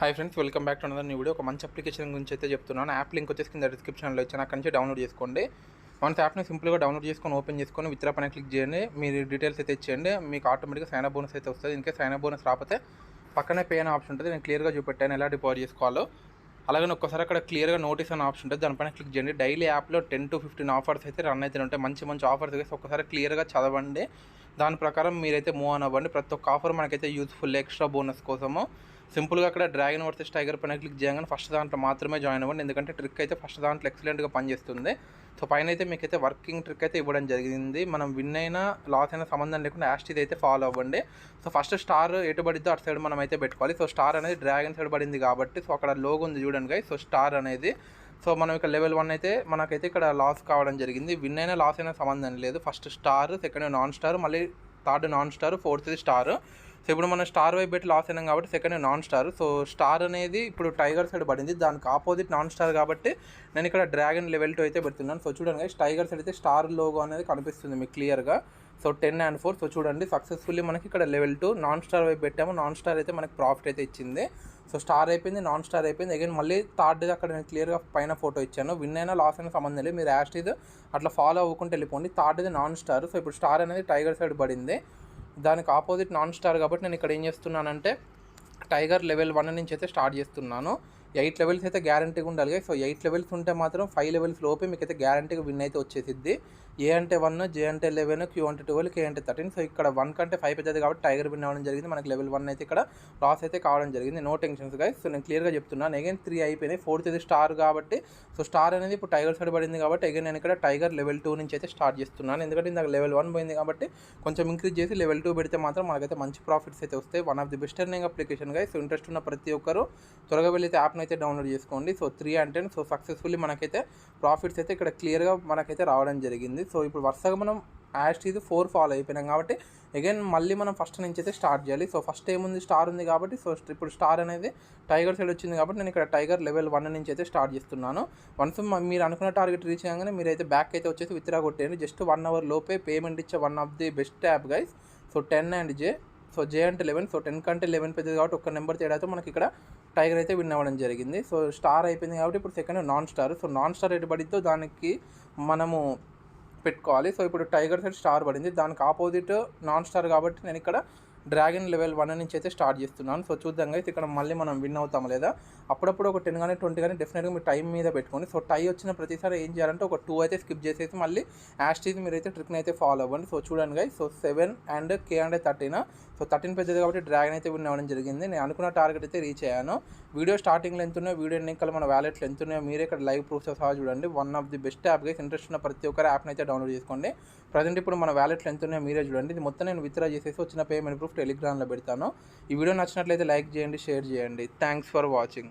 Hi friends, welcome back to another new video. ఒక మంచి application గురించి అయితే చెప్తున్నాను. యాప్ లింక్ వచ్చేసి కింద డిస్క్రిప్షన్లో ఇచ్చాను, అక్కడి నుంచి డౌన్లోడ్ చేసుకోండి. వన్స్ యాప్ని సింపుల్గా డౌన్లోడ్ చేసుకొని ఓపెన్ చేసుకొని విత్డ్రా పైన క్లిక్ చేయండి. మీరు డీటెయిల్స్ అయితే ఇచ్చేయండి, మీకు ఆటోమేటిక్గా సైన్ అప్ బోనస్ అయితే వస్తుంది. ఇంకే సైన్ అప్ బోనస్ రాకపోతే పక్కనే పే అనే ఆప్షన్ ఉంటుంది, నేను క్లియర్గా చూపెట్టాను ఎలా డిపాజిట్ చేసుకోవాలో. అలాగే ఒక్కసారి అక్కడ క్లియర్గా నోటీస్ అనే ఆప్షన్ ఉంటుంది, దానిపైన క్లిక్ చేయండి. డైలీ యాప్లో 10 to 15 ఆఫర్స్ అయితే రన్ అయితే ఉంటాయి, మంచి మంచి ఆఫర్స్ అయితే ఒక్కసారి క్లియర్గా చదవండి. దాని ప్రకారం మీరైతే మూవ్ ఆన్ అవ్వండి. ప్రతి ఒక్క ఆఫర్ మనకైతే యూస్ఫుల్, ఎక్స్ట్రా బోనస్ కోసము. సింపుల్గా అక్కడ డ్రాగన్ వర్సెస్ టైగర్ పైన క్లిక్ చేయగానే ఫస్ట్ దాంట్లో మాత్రమే జాయిన్ అవ్వండి, ఎందుకంటే ట్రిక్ అయితే ఫస్ట్ దాంట్లో ఎక్సలెంట్గా పనిచేస్తుంది. సో పైన అయితే మీకైతే వర్కింగ్ ట్రిక్ అయితే ఇవ్వడం జరిగింది. మనం విన్ అయినా లాస్ అయినా సంబంధం లేకుండా యాస్ట్ ఇది అయితే ఫాలో అవ్వండి. సో ఫస్ట్ స్టార్ ఎటు పడిద్దో అటు సైడ్ మనం అయితే పెట్టుకోవాలి. సో స్టార్ అనేది డ్రాగన్ సైడ్ పడింది కాబట్టి, సో అక్కడ లోగో ఉంది చూడండి గైస్. సో స్టార్ అనేది, సో మనం ఇక్కడ లెవెల్ 1 అయితే మనకైతే ఇక్కడ లాస్ కావడం జరిగింది. విన్ అయినా లాస్ అయినా సంబంధం లేదు. First star, second non star, మళ్ళీ third non star, fourth star. So ఇప్పుడు మనం స్టార్ వైపు పెట్టి లాస్ అయినాం కాబట్టి second non star. So star అనేది ఇప్పుడు టైగర్ సైడ్ పడింది, దానికి ఆపోజిట్ నాన్ స్టార్ కాబట్టి నేను ఇక్కడ డ్రాగన్ లెవెల్ 2 అయితే పెడుతున్నాను. సో చూడండి, టైగర్ సైడ్ అయితే స్టార్ లోగో అనేది కనిపిస్తుంది మీకు క్లియర్గా. So 10 and 4. సో చూడండి, సక్సెస్ఫుల్లీ మనకి ఇక్కడ లెవెల్ 2 నాన్ స్టార్ వైపు పెట్టాము. నాన్ స్టార్ అయితే మనకి ప్రాఫిట్ అయితే ఇచ్చింది. సో స్టార్ అయిపోయింది, నాన్ స్టార్ అయిపోయింది. అగైన్ మళ్ళీ థర్డ్ అక్కడ నేను క్లియర్గా పైన ఫోటో ఇచ్చాను. విన్ అయినా లాస్ అయినా సంబంధం లేదు, మీరు యాస్ట్ ఇది అట్లా ఫాలో అవ్వకుంటే వెళ్ళిపోండి. Third non star. సో ఇప్పుడు స్టార్ అనేది టైగర్ సైడ్ పడింది, దానికి ఆపోజిట్ నాన్ స్టార్ కాబట్టి నేను ఇక్కడ ఏం చేస్తున్నానంటే టైగర్ లెవెల్ 1 నుంచి అయితే స్టార్ట్ చేస్తున్నాను. 8 లెవెల్స్ అయితే గ్యారంటీగా ఉండాలి. సో 8 లెవెల్స్ ఉంటే మాత్రం 5 లెవెల్స్ లోపే మీకు అయితే గ్యారంటీగా విన్ అయితే వచ్చేసిద్ది. ఏ అంటే 1, జే అంటే 11, క్యూ అంటే 12, కే అంటే 13. సో ఇక్కడ 1 కంటే 5 పెద్దది కాబట్టి టైగర్ విన్ అవ్వడం జరిగింది. మనకి లెవెల్ 1 అయితే ఇక్కడ లాస్ అయితే కావడం జరిగింది. No tensions guys. సో నేను క్లియర్గా చెప్తున్నాను. అగైన్ 3 అయిపోయినాయి, 4th ఇది స్టార్ కాబట్టి, సో స్టార్ అనేది ఇప్పుడు టైగర్ సైడ్ పడింది కాబట్టి అగైన్ నేను ఇక్కడ టైగర్ లెవెల్ 2 నుంచి అయితే స్టార్ట్ చేస్తున్నాను. ఎందుకంటే ఇందాక లెవెల్ 1 పోయింది కాబట్టి కొంచెం ఇంక్రీజ్ చేసి లెవెల్ 2 పెడితే మాత్రం మనకైతే మంచి ప్రాఫిట్స్ అయితే వస్తాయి. One of the best earning application guys. So interest ఉన్న ప్రతి ఒక్కరు త్వరగా వెళ్ళి యాప్ని అయితే డౌన్లోడ్ చేసుకోండి. So 3 and 10. సో సక్సెస్ఫుల్లీ మనకైతే ప్రాఫిట్స్ అయితే ఇక్కడ క్లియర్గా మనకైతే రావడం జరిగింది. సో ఇప్పుడు వరుసగా మనం యాస్ట్ ఇది 4 ఫాలో అయిపోయినాం కాబట్టి అగైన్ మళ్ళీ మనం ఫస్ట్ నుంచి అయితే స్టార్ట్ చేయాలి. సో ఫస్ట్ ఏముంది, స్టార్ ఉంది కాబట్టి, సో ఇప్పుడు స్టార్ అనేది టైగర్ సైడ్ వచ్చింది కాబట్టి నేను ఇక్కడ టైగర్ లెవెల్ 1 నుంచి అయితే స్టార్ట్ చేస్తున్నాను. వన్స్ మీరు అనుకున్న టార్గెట్ రీచ్ అయ్యాగానే మీరైతే బ్యాక్ అయితే వచ్చేసి విత్డ్రా కొట్టేయండి. జస్ట్ 1 hour లోపే పేమెంట్ ఇచ్చే one of the best app guys. So 10 and J. So J అంటే 11. సో 10 కంటే 11 పెద్దది కాబట్టి ఒక్క నెంబర్ తేడాతో మనకి ఇక్కడ టైగర్ అయితే విన్ అవ్వడం జరిగింది. సో స్టార్ అయిపోయింది కాబట్టి ఇప్పుడు second non star. So non star ఎటు పడిద్దో దానికి మనము పెట్టుకోవాలి. సో ఇప్పుడు టైగర్ సైడ్ స్టార్ పడింది, దానికి ఆపోజిట్ నాన్ స్టార్ కాబట్టి నేను ఇక్కడ డ్రాగన్ లెవెల్ 1 నుంచి అయితే స్టార్ట్ చేస్తున్నాను. సో చూద్దాం అయితే ఇక్కడ మళ్ళీ మనం విన్ అవుతాం లేదా. అప్పుడప్పుడు ఒక 10 కానీ 20 కానీ డెఫినెట్గా మీరు టైం మీద పెట్టుకోండి. సో టై వచ్చిన ప్రతిసారి ఏం చేయాలంటే ఒక 2 అయితే స్కిప్ చేసేసి మళ్ళీ యాస్టీజ్ మీరైతే ట్రిక్ని అయితే ఫాలో అవ్వండి. సో చూడండి గైస్. సో 7 and కే అంటే 13. సో 13 పెద్దది కాబట్టి డ్రాగన్ అయితే విన్ అవ్వడం జరిగింది. నేను అనుకున్న టార్గెట్ అయితే రీచ్ అయ్యాను. వీడియో స్టార్టింగ్లో ఎంత ఉన్నాయో, వీడియో ఎన్నికలు మన వ్యాలెట్లో ఎంత ఉన్నాయో మీరే ఇక్కడ లైవ్ ప్రూఫ్తో సహా చూడండి. One of the best app guys. Interest ఉన్న ప్రతి ఒక్కరు యాప్ని అయితే డౌన్లోడ్ చేసుకోండి. ప్రజెంట్ ఇప్పుడు మన వ్యాలెట్లో ఎంత ఉన్నాయో మీరే చూడండి. ఇది మొత్తం నేను విత్డ్రా చేసేసి వచ్చిన పేమెంట్ ప్రూఫ్ టెలిగ్రామ్లో పెడతాను. ఈ వీడియో నచ్చినట్లయితే లైక్ చేయండి, షేర్ చేయండి. Thanks for watching.